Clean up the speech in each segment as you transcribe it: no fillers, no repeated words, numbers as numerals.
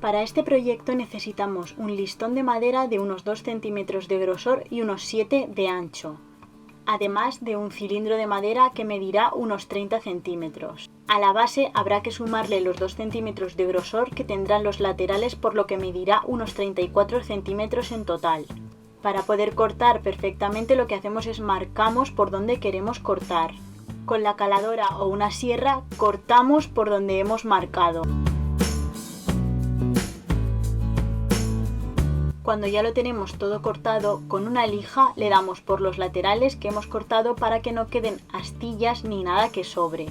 Para este proyecto necesitamos un listón de madera de unos 2 centímetros de grosor y unos 7 de ancho, además de un cilindro de madera que medirá unos 30 centímetros. A la base habrá que sumarle los 2 centímetros de grosor que tendrán los laterales, por lo que medirá unos 34 centímetros en total. Para poder cortar perfectamente lo que hacemos es marcamos por donde queremos cortar. Con la caladora o una sierra cortamos por donde hemos marcado. Cuando ya lo tenemos todo cortado, con una lija le damos por los laterales que hemos cortado para que no queden astillas ni nada que sobre.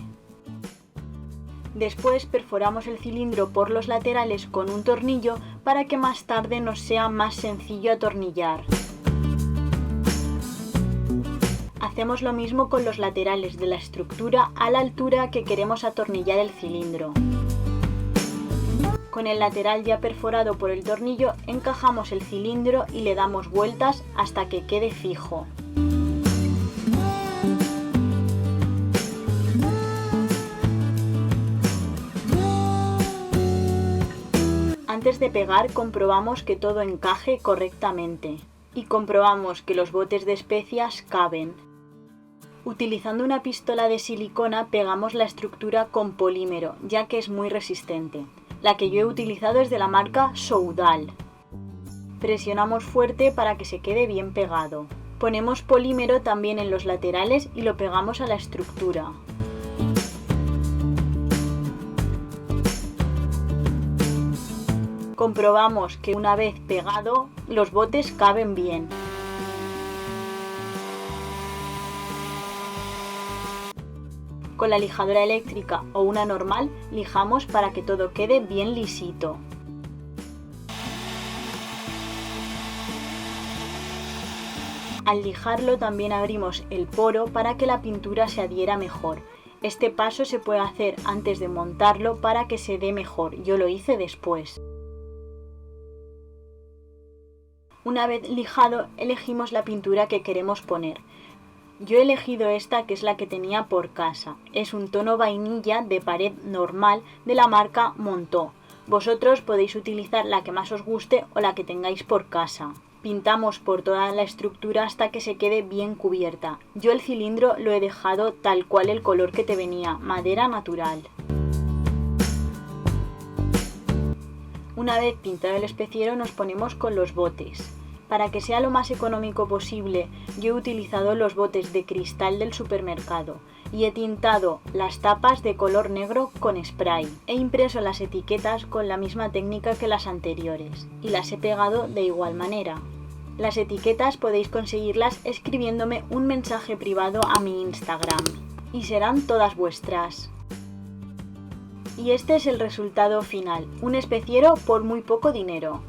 Después perforamos el cilindro por los laterales con un tornillo para que más tarde nos sea más sencillo atornillar. Hacemos lo mismo con los laterales de la estructura a la altura que queremos atornillar el cilindro. Con el lateral ya perforado por el tornillo encajamos el cilindro y le damos vueltas hasta que quede fijo. Antes de pegar comprobamos que todo encaje correctamente y comprobamos que los botes de especias caben. Utilizando una pistola de silicona pegamos la estructura con polímero, ya que es muy resistente. La que yo he utilizado es de la marca Soudal. Presionamos fuerte para que se quede bien pegado. Ponemos polímero también en los laterales y lo pegamos a la estructura. Comprobamos que una vez pegado, los botes caben bien. Con la lijadora eléctrica o una normal lijamos para que todo quede bien lisito. Al lijarlo también abrimos el poro para que la pintura se adhiera mejor. Este paso se puede hacer antes de montarlo para que se dé mejor, yo lo hice después. Una vez lijado elegimos la pintura que queremos poner. Yo he elegido esta, que es la que tenía por casa. Es un tono vainilla de pared normal de la marca Montó. Vosotros podéis utilizar la que más os guste o la que tengáis por casa. Pintamos por toda la estructura hasta que se quede bien cubierta. Yo el cilindro lo he dejado tal cual el color que te venía, madera natural. Una vez pintado el especiero nos ponemos con los botes. Para que sea lo más económico posible, yo he utilizado los botes de cristal del supermercado y he tintado las tapas de color negro con spray. He impreso las etiquetas con la misma técnica que las anteriores y las he pegado de igual manera. Las etiquetas podéis conseguirlas escribiéndome un mensaje privado a mi Instagram y serán todas vuestras. Y este es el resultado final, un especiero por muy poco dinero.